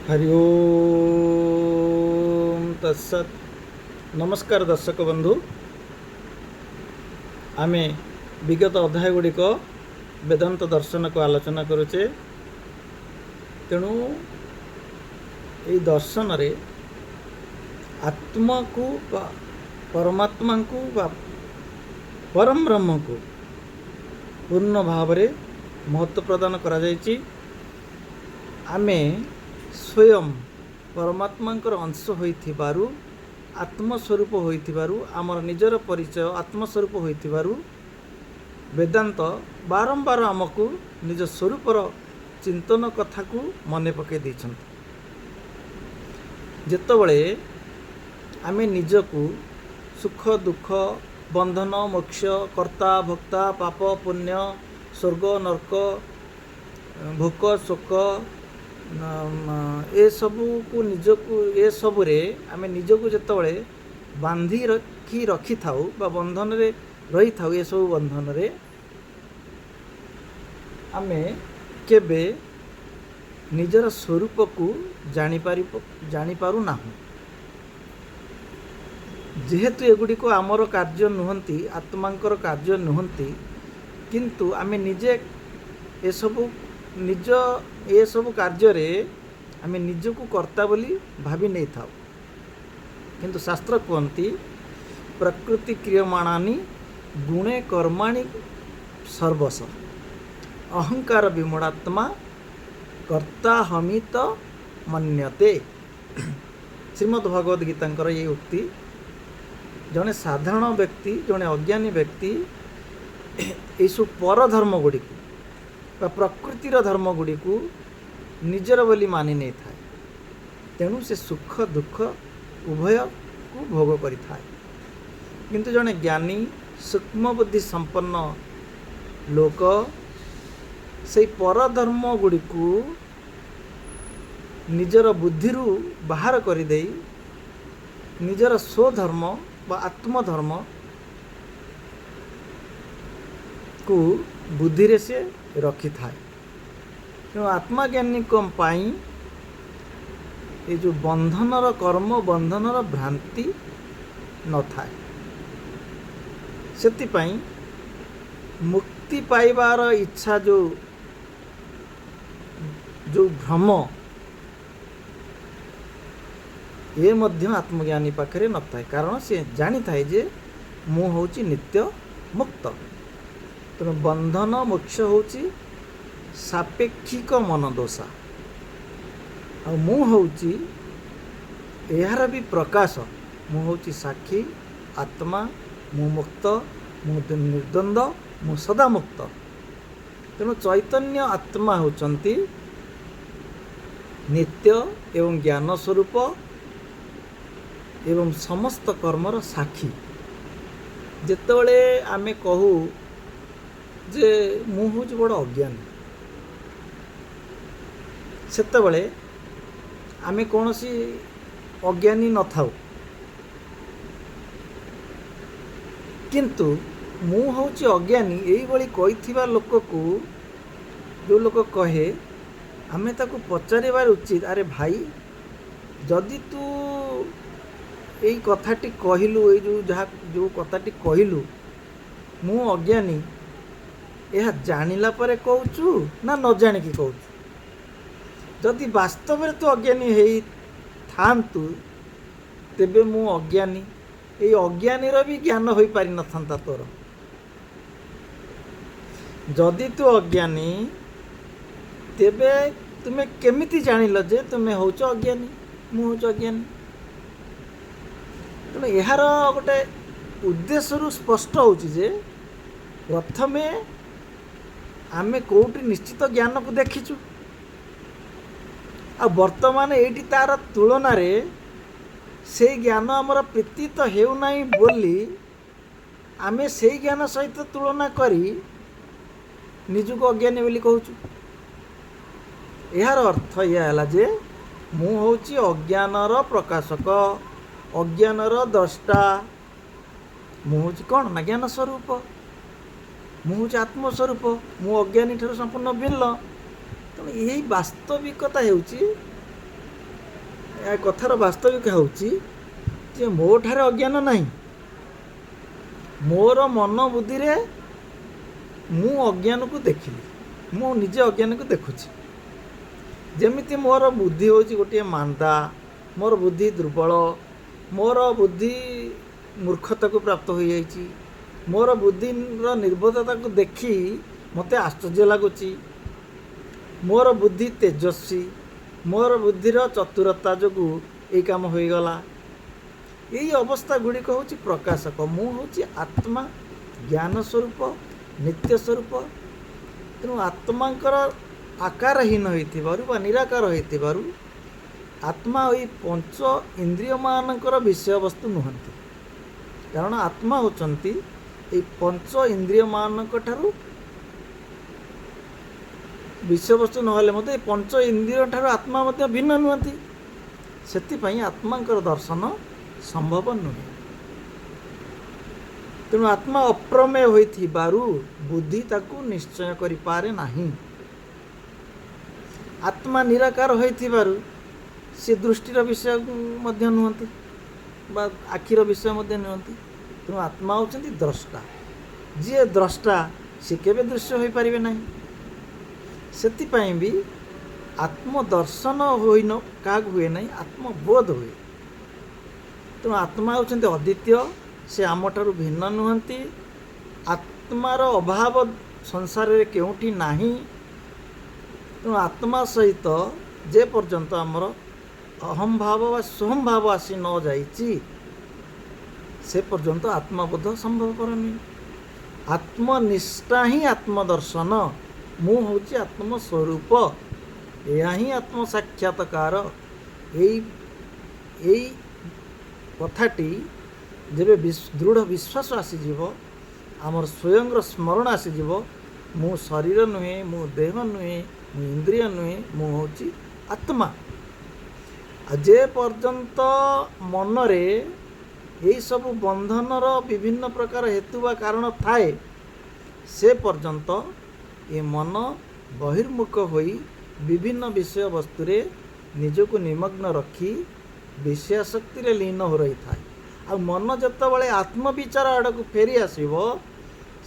हरि ओम तत्सत। नमस्कार दर्शक बंधु, आमे विगत अध्याय गुड़िक वेदांत दर्शन को आलोचना करुचे। तेणु ये दर्शन रे आत्मा को परमात्मा को परम ब्रह्म को पूर्ण भाव में महत्व प्रदान करा जायछि। आमे स्वयं परमात्मांकर अंश होइथिबारु आत्मस्वरूप होइथिबारु आमर निजर परिचय आत्मस्वरूप होइथिबारु वेदांत बारंबार आमको निज स्वरूपर चिंतन कथा को मन पकई देइछन्ति। जेतबळे आमे निजको सुख दुख बंधन मोक्ष कर्ता भोक्ता पाप पुण्य स्वर्ग नरक भोक शोक ए सबू को निजको ए सबुरे आमे निजको जेतबळे बांधी रखी थाउ बा बंधन रे रही थाउ ए सब बंधन रे आमे केबे निजर स्वरूप को जानी पारु नाहु। जेहेतु एगुड़ी को आमर कार्य नुहंती आत्मांकर कार्य नुहंती, किंतु आमे निजे ए सब कार्य रे आमे निजको कर्ता बोली भावी नहीं थाउ। किंतु शास्त्र कहती प्रकृति क्रियमाणानि गुणे कर्माणि सर्वस अहंकार विमूढ़ात्मा कर्ता हमित मन्यते। श्रीमद् भगवद गीता ये उक्ति जड़े साधारण व्यक्ति जड़े अज्ञानी व्यक्ति यू पर धर्म गुड़ी प्रकृतिर धर्म गुड़ी को निजर बोली मानि नहीं थाए। तेणु से सुख दुख उभय को भोग करि थाए। किंतु जड़े ज्ञानी सूक्ष्म बुद्धि संपन्न लोक से पर धर्म गुड़ी को निजर बुद्धिरू बाहर कर दे निजर स्वधर्म व आत्मधर्म को बुद्धि रे से रखी थाए। तेणु आत्मज्ञानी पाई ये जो बंधनर कर्म बंधनर भ्रांति न थाए। सेतिपाई मुक्ति पाइबार इच्छा जो भ्रम ये मध्य आत्मज्ञानी पाखरे न थाए। कारण से जानी थाए जे मु होची नित्य मुक्त। तेणु बंधन मोक्ष होची सापेक्षिक मन दोषा आ मु होची एहार भी प्रकाश। मु होची साक्षी आत्मा मु मुक्त मु निर्द्वंद मु सदा मुक्त। तेणु चैतन्य आत्मा होचंती नित्य एवं ज्ञान स्वरूप एवं समस्त कर्मर साक्षी। जेतबळे आमे कहू जे मु हूँ बड़ अज्ञानी सेतबळे आमे कौनसी अज्ञानी न थाउ। किंतु मु हूँ अज्ञानी यही भली कहिथिबा लोक को जो लोक कहे आमे ताकू पचारिबार उचित, अरे भाई जदि तू यही कथाटी कहलु ये जो कथाटी कहलु मु अज्ञानी यह जानिला परे कहूचु ना न जानिकी कहूचु। जदि वास्तव में तू अज्ञानी है थांतु तेबे मु अज्ञानी ये अज्ञानीर भी ज्ञान हो पारि न था तोर। जदि तू अज्ञानी तेबे तुम्हें केमिति जानिल जे तुम्हें होच अज्ञानी मु होच अज्ञानी। तेणु यार गोटे उद्देश्य स्पष्ट होची जे प्रथमे आमे कोउटी निश्चित ज्ञान को देखीचु आ वर्तमान एटी तार तुलना रे से ज्ञान आमर प्रतीत हेउ नाही बोली आमे से ज्ञान सहित तुलना करी निजुको अज्ञानी बोली कहूचु। यार अर्थ यह है जे मु होची अज्ञानर प्रकाशक अज्ञानर द्रष्टा। मु होची कौन ना ज्ञान स्वरूप मु होची आत्मस्वरूप मु अज्ञानी ठार संपूर्ण भिन्न। तेणु यही वास्तविकता हेउची ଏ କଥାର ବାସ୍ତବିକ ହେଉଛି ଯେ ମୋ ଠାରେ ଅଜ୍ଞାନ ନାହିଁ, ମୋର ମନ ବୁଦ୍ଧିରେ ମୁଁ ଅଜ୍ଞାନକୁ ଦେଖିଲି, ମୁଁ ନିଜେ ଅଜ୍ଞାନକୁ ଦେଖୁଛି। ଯେମିତି ମୋର ବୁଦ୍ଧି ହେଉଛି ଗୋଟିଏ ମାନ୍ଦା, ମୋର ବୁଦ୍ଧି ଦୁର୍ବଳ, ମୋର ବୁଦ୍ଧି ମୂର୍ଖତାକୁ ପ୍ରାପ୍ତ ହୋଇଯାଇଛି, ମୋର ବୁଦ୍ଧିର ନିର୍ବୋଧତାକୁ ଦେଖି ମୋତେ ଆଶ୍ଚର୍ଯ୍ୟ ଲାଗୁଛି, ମୋର ବୁଦ୍ଧି ତେଜସ୍ୱୀ, ମୋର ବୁଦ୍ଧିର ଚତୁରତା ଯୋଗୁଁ ଏଇ କାମ ହୋଇଗଲା। ଏଇ ଅବସ୍ଥା ଗୁଡ଼ିକ ହେଉଛି ପ୍ରକାଶକ। ମୁଁ ହେଉଛି ଆତ୍ମା, ଜ୍ଞାନ ସ୍ୱରୂପ, ନିତ୍ୟ ସ୍ୱରୂପ। ତେଣୁ ଆତ୍ମାଙ୍କର ଆକାରହୀନ ହୋଇଥିବାରୁ ବା ନିରାକାର ହୋଇଥିବାରୁ ଆତ୍ମା ଏଇ ପଞ୍ଚ ଇନ୍ଦ୍ରିୟମାନଙ୍କର ବିଷୟବସ୍ତୁ ନୁହନ୍ତି। କାରଣ ଆତ୍ମା ହେଉଛନ୍ତି ଏଇ ପଞ୍ଚ ଇନ୍ଦ୍ରିୟମାନଙ୍କ ଠାରୁ ବିଷୟବସ୍ତୁ ନହେଲେ ମଧ୍ୟ ଏ ପଞ୍ଚ ଇନ୍ଦ୍ରିୟ ଠାରୁ ଆତ୍ମା ମଧ୍ୟ ଭିନ୍ନ ନୁହନ୍ତି। ସେଥିପାଇଁ ଆତ୍ମାଙ୍କର ଦର୍ଶନ ସମ୍ଭବ ନୁହେଁ। ତେଣୁ ଆତ୍ମା ଅପ୍ରମେୟ ହୋଇଥିବାରୁ ବୁଦ୍ଧି ତାକୁ ନିଶ୍ଚୟ କରିପାରେ ନାହିଁ। ଆତ୍ମା ନିରାକାର ହୋଇଥିବାରୁ ସେ ଦୃଷ୍ଟିର ବିଷୟ ମଧ୍ୟ ନୁହନ୍ତି ବା ଆଖିର ବିଷୟ ମଧ୍ୟ ନୁହନ୍ତି। ତେଣୁ ଆତ୍ମା ହେଉଛନ୍ତି ଦ୍ରଷ୍ଟା। ଯିଏ ଦ୍ରଷ୍ଟା ସେ କେବେ ଦୃଶ୍ୟ ହୋଇପାରିବେ ନାହିଁ। ସେଥିପାଇଁ ବି ଆତ୍ମଦର୍ଶନ କାହାକୁ ହୁଏ ନାହିଁ, ଆତ୍ମବୋଧ ହୁଏ। ତେଣୁ ଆତ୍ମା ହେଉଛନ୍ତି ଅଦ୍ୱିତୀୟ, ସେ ଆମଠାରୁ ଭିନ୍ନ ନୁହନ୍ତି। ଆତ୍ମାର ଅଭାବ ସଂସାରରେ କେଉଁଠି ନାହିଁ। ତେଣୁ ଆତ୍ମା ସହିତ ଯେ ପର୍ଯ୍ୟନ୍ତ ଆମର ଅହମ୍ ଭାବ ବା ସ୍ୱହମ୍ ଭାବ ଆସି ନ ଯାଇଛି ସେ ପର୍ଯ୍ୟନ୍ତ ଆତ୍ମବୋଧ ସମ୍ଭବପର ନୁହେଁ। ଆତ୍ମନିଷ୍ଠା ହିଁ ଆତ୍ମଦର୍ଶନ। ମୁଁ ହେଉଛି ଆତ୍ମସ୍ୱରୂପ, ଏହା ହିଁ ଆତ୍ମ ସାକ୍ଷାତକାର। ଏଇ କଥାଟି ଯେବେ ଦୃଢ଼ ବିଶ୍ୱାସ ଆସିଯିବ, ଆମର ସ୍ୱୟଂର ସ୍ମରଣ ଆସିଯିବ, ମୁଁ ଶରୀର ନୁହେଁ, ମୁଁ ଦେହ ନୁହେଁ, ମୁଁ ଇନ୍ଦ୍ରିୟ ନୁହେଁ, ମୁଁ ହେଉଛି ଆତ୍ମା। ଆଉ ଯେ ପର୍ଯ୍ୟନ୍ତ ମନରେ ଏହିସବୁ ବନ୍ଧନର ବିଭିନ୍ନ ପ୍ରକାର ହେତୁ ବା କାରଣ ଥାଏ ସେ ପର୍ଯ୍ୟନ୍ତ ଏ ମନ ବହିର୍ମୁଖ ହୋଇ ବିଭିନ୍ନ ବିଷୟବସ୍ତୁରେ ନିଜକୁ ନିମଗ୍ନ ରଖି ବିଷୟାସକ୍ତିରେ ଲୀନ ହୋଇ ରହିଥାଏ। ଆଉ ମନ ଯେତେବେଳେ ଆତ୍ମବିଚାର ଆଡ଼କୁ ଫେରି ଆସିବ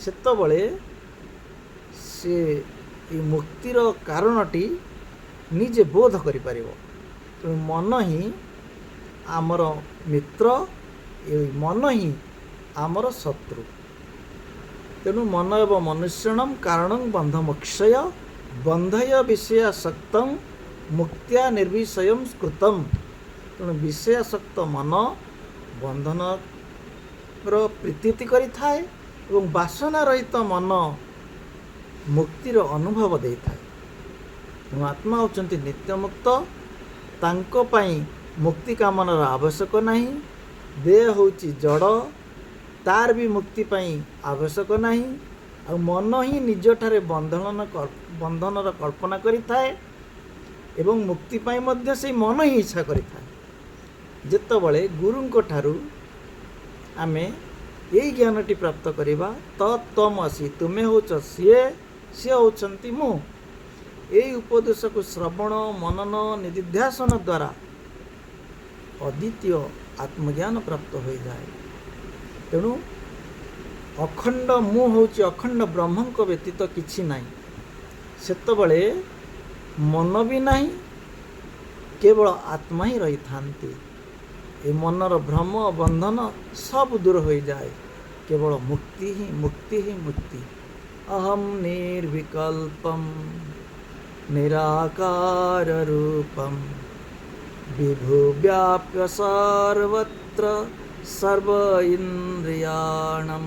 ସେତେବେଳେ ସେ ଏ ମୁକ୍ତିର କାରଣଟି ନିଜେ ବୋଧ କରିପାରିବ। ତେଣୁ ମନ ହିଁ ଆମର ମିତ୍ର, ଏଇ ମନ ହିଁ ଆମର ଶତ୍ରୁ। ତେଣୁ ମନ ଏବ ମନୁଷ୍ୟଣଂ କାରଣଂ ବନ୍ଧମୋକ୍ଷୟ ବନ୍ଧୟ ବିଷୟାସକ୍ତଂ ମୁକ୍ତ୍ୟା ନିର୍ବିଷୟଂ ସ୍କୃତମ୍। ତେଣୁ ବିଷୟାସକ୍ତ ମନ ବନ୍ଧନର ପ୍ରୀତି କରିଥାଏ ଏବଂ ବାସନା ରହିତ ମନ ମୁକ୍ତିର ଅନୁଭବ ଦେଇଥାଏ। ତେଣୁ ଆତ୍ମା ହେଉଛନ୍ତି ନିତ୍ୟମୁକ୍ତ, ତାଙ୍କ ପାଇଁ ମୁକ୍ତି କାମନାର ଆବଶ୍ୟକ ନାହିଁ। ଦେହ ହେଉଛି ଜଡ଼, ତାର ବି ମୁକ୍ତି ପାଇଁ ଆବଶ୍ୟକ ନାହିଁ। ଆଉ ମନ ହିଁ ନିଜଠାରେ ବନ୍ଧନର କଳ୍ପନା କରିଥାଏ ଏବଂ ମୁକ୍ତି ପାଇଁ ମଧ୍ୟ ସେଇ ମନ ହିଁ ଇଚ୍ଛା କରିଥାଏ। ଯେତେବେଳେ ଗୁରୁଙ୍କ ଠାରୁ ଆମେ ଏଇ ଜ୍ଞାନଟି ପ୍ରାପ୍ତ କରିବା, ତତ୍ତ୍ୱମସି, ତୁମେ ହେଉଛ ସିଏ, ସିଏ ହେଉଛନ୍ତି ମୁଁ, ଏଇ ଉପଦେଶକୁ ଶ୍ରବଣ ମନନ ନିଧିଧ୍ୟାସନ ଦ୍ୱାରା ଅଦ୍ୱିତୀୟ ଆତ୍ମଜ୍ଞାନ ପ୍ରାପ୍ତ ହୋଇଯାଏ। ତେଣୁ ଅଖଣ୍ଡ ମୁଁ ହେଉଛି ଅଖଣ୍ଡ ବ୍ରହ୍ମଙ୍କ ବ୍ୟତୀତ କିଛି ନାହିଁ। ସେତେବେଳେ ମନ ବି ନାହିଁ, କେବଳ ଆତ୍ମା ହିଁ ରହିଥାନ୍ତି। ଏ ମନର ଭ୍ରମ ବନ୍ଧନ ସବୁ ଦୂର ହୋଇଯାଏ। କେବଳ ମୁକ୍ତି ହିଁ ମୁକ୍ତି। ଅହଂ ନିର୍ବିକଳ୍ପଂ ନିରାକାର ରୂପଂ ବିଭୁବ୍ୟାପ୍ୟ ସର୍ବତ୍ର ସର୍ବ ଇନ୍ଦ୍ରିୟାଣଂ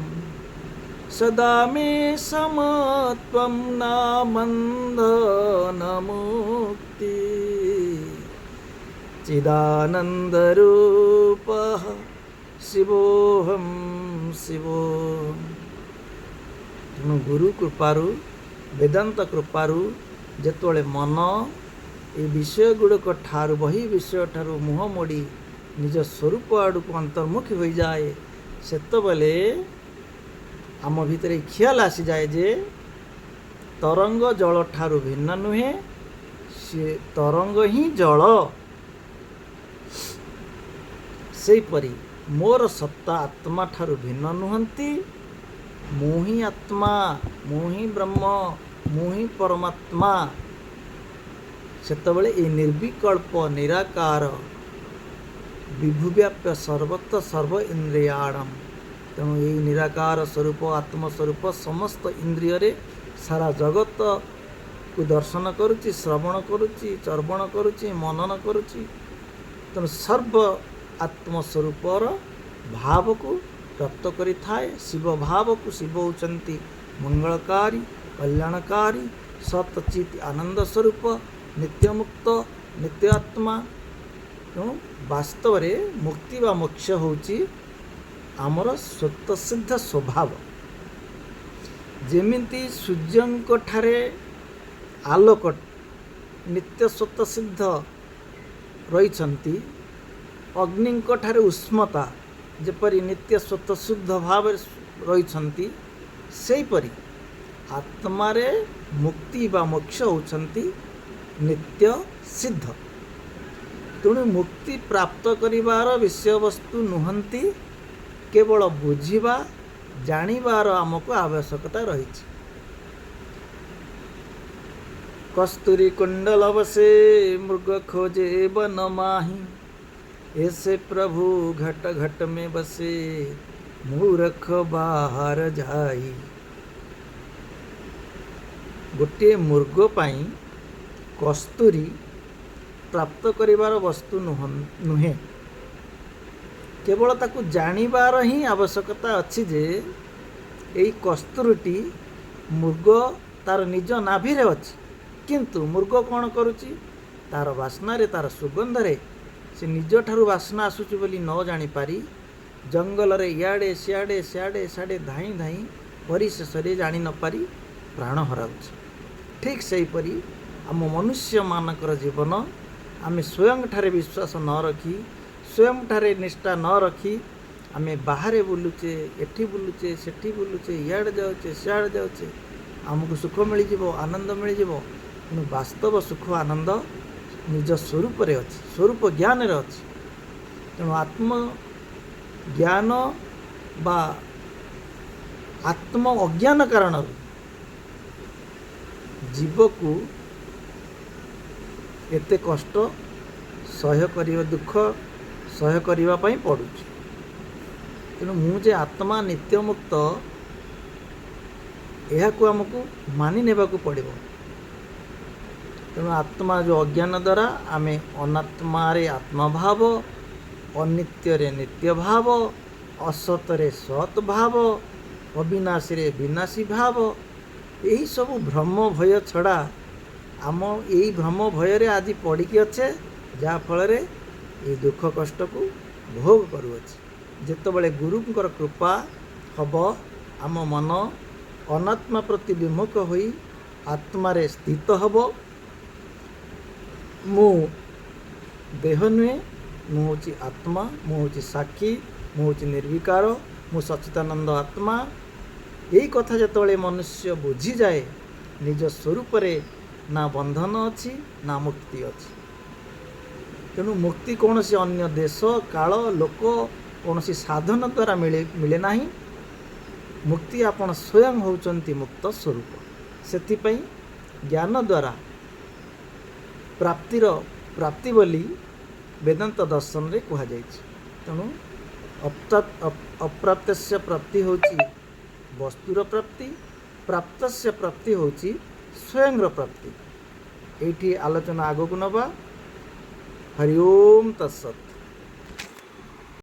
ସଦା ମେ ସମତ୍ୱଂ ନାମନ୍ଧନ ମୁକ୍ତି ଚିଦାନନ୍ଦରୂପଃ ଶିବୋହଂ ଶିବୋହଂ। ତେଣୁ ଗୁରୁ କୃପାରୁ, ବେଦାନ୍ତ କୃପାରୁ ଯେତେବେଳେ ମନ ଏ ବିଷୟ ଗୁଡ଼ିକ ଠାରୁ ବହି ବିଷୟ ଠାରୁ ମୁହଁ ମୋଡ଼ି ନିଜ ସ୍ୱରୂପ ଆଡ଼କୁ ଅନ୍ତର୍ମୁଖୀ ହୋଇଯାଏ, ସେତେବେଳେ ଆମ ଭିତରେ ଖିଆଲ ଆସିଯାଏ ଯେ ତରଙ୍ଗ ଜଳ ଠାରୁ ଭିନ୍ନ ନୁହେଁ, ସେ ତରଙ୍ଗ ହିଁ ଜଳ। सेहीपरि मोर सत्ता आत्मा ठारू भिन्न नुहंती। ମୁଁ ହିଁ ଆତ୍ମା, ମୁଁ ହିଁ ବ୍ରହ୍ମ, ମୁଁ ହିଁ ପରମାତ୍ମା। ସେତେବେଳେ ଏହି ନିର୍ବିକଳ୍ପ ନିରାକାର ବିଭୁବ୍ୟାପ୍ୟ ସର୍ବତ୍ର ସର୍ବ ଇନ୍ଦ୍ରିୟାଣମ୍। ତେଣୁ ଏହି ନିରାକାର ସ୍ୱରୂପ ଆତ୍ମ ସ୍ୱରୂପ ସମସ୍ତ ଇନ୍ଦ୍ରିୟରେ ସାରା ଜଗତକୁ ଦର୍ଶନ କରୁଛି, ଶ୍ରବଣ କରୁଛି, ଚର୍ବଣ କରୁଛି, ମନନ କରୁଛି। ତେଣୁ ସର୍ବ ଆତ୍ମ ସ୍ୱରୂପର ଭାବକୁ ପ୍ରାପ୍ତ କରିଥାଏ। ଶିବ ଭାବକୁ ଶିବ ହେଉଛନ୍ତି ମଙ୍ଗଳକାରୀ, କଲ୍ୟାଣକାରୀ, ସତଚିତ୍ ଆନନ୍ଦ ସ୍ୱରୂପ, ନିତ୍ୟମୁକ୍ତ, ନିତ୍ୟ ଆତ୍ମା। ତେଣୁ ବାସ୍ତବରେ ମୁକ୍ତି ବା ମୋକ୍ଷ ହେଉଛି ଆମର ସ୍ୱତଃସିଦ୍ଧ ସ୍ୱଭାବ। ଯେମିତି ସୂର୍ଯ୍ୟଙ୍କ ଠାରେ ଆଲୋକ ନିତ୍ୟ ସ୍ୱତଃସିଦ୍ଧ ରହିଛନ୍ତି, ଅଗ୍ନିଙ୍କ ଠାରେ ଉଷ୍ମତା ଯେପରି ନିତ୍ୟ ସ୍ୱତଃସିଦ୍ଧ ଭାବରେ ରହିଛନ୍ତି, ସେହିପରି ଆତ୍ମାରେ ମୁକ୍ତି ବା ମୋକ୍ଷ ହେଉଛନ୍ତି ନିତ୍ୟ ସିଦ୍ଧ। ତେଣୁ ମୁକ୍ତି ପ୍ରାପ୍ତ କରିବାର ବିଷୟବସ୍ତୁ ନୁହନ୍ତି, କେବଳ ବୁଝିବା ଜାଣିବାର ଆମକୁ ଆବଶ୍ୟକତା ରହିଛି। କସ୍ତୁରୀ କୁଣ୍ଡଲ ବସେ ମୃଗ ଖୋଜେ ବନ ମାହି, ऐसे प्रभु घट घट में बसे मूर्ख बाहर जाई। गोटे मृग पाई कस्तूरी प्राप्त करिवार वस्तु नुहे, केवल ताकू जानिबार ही आवश्यकता अच्छी जे यही कस्तूरीटी मृग तार निज नाभिरे अच्छी, किंतु मृग कौन करुच्ची, तार बास्नारे तार सुगंधरे से निज ठारू बास्ना आसुची बोली न जानिपारी जंगल रे इयाड़े सियाड़े सियाड़े साड़े धाई धाई परिशेषरे जानी न पारी प्राण हराउछि। ठीक सेहीपरि आम मनुष्य मानकर जीवन आमे स्वयं ठारे विश्वास न रखी, स्वयं ठारे निष्ठा न रखी आमे बाहरे बुलुचे, एठी बुलुचे, सेठी बुलुचे, इयाड़े जाउचे, सियाड़े जाउचे, आमको सुख मिल जिवो, आनंद मिल जिवो। किंतु वास्तव सुख आनंद निज स्वरूप रे अछि, स्वरूप ज्ञान रे अछि। तेणु आत्म ज्ञान बा आत्म अज्ञान कारण जीव को एते कष्ट सह्य करिवा, दुख सह्य करिवा पई पड़ुछि। तेणु मु जे आत्मा नित्य मुक्त यह को हमको मानि नेबाकू पड़िबो। तेणु आत्मा जो अज्ञान द्वारा आमे अनात्मा रे आत्मा भाव, अनित्य रे नित्य भाव, असत रे सत भाव, अविनाशी रे विनाशी भाव, यही सब भ्रम भय छड़ा आम यही भ्रम भय रे आज पड़िकी अच्छे, जहाँ फल रे ये दुख कष्ट को भोग करुअछि। जेतबेले गुरुंकर कृपा हब आम मन अनात्मा प्रति विमुख होई आत्मा रे स्थित हब। मु देह नुहे, मु होची आत्मा, मु होची साक्षी, मु होची निर्विकार, मु सच्चिदानंद आत्मा। यही कथा जेतबेले मनुष्य बुझी जाए निज स्वरूप रे ना बंधन अच्छी ना मुक्ति अच्छी। तेणु मुक्ति कौन सी अन्य देश काल लोक कौन सी साधन द्वारा मिले नहीं। मुक्ति आपण स्वयं होउचंती मुक्त स्वरूप। सेथिपई ज्ञान द्वारा प्राप्तिर प्राप्ति बोली वेदांत दर्शन रे कहा जायछि। तेणु अप्राप्तस्य प्राप्ति होची वस्तुर प्राप्ति, प्राप्तस्य प्राप्ति होची स्वयं प्राप्ति। एठी आलोचना आगो को नबा। हरि ओम तत्सत।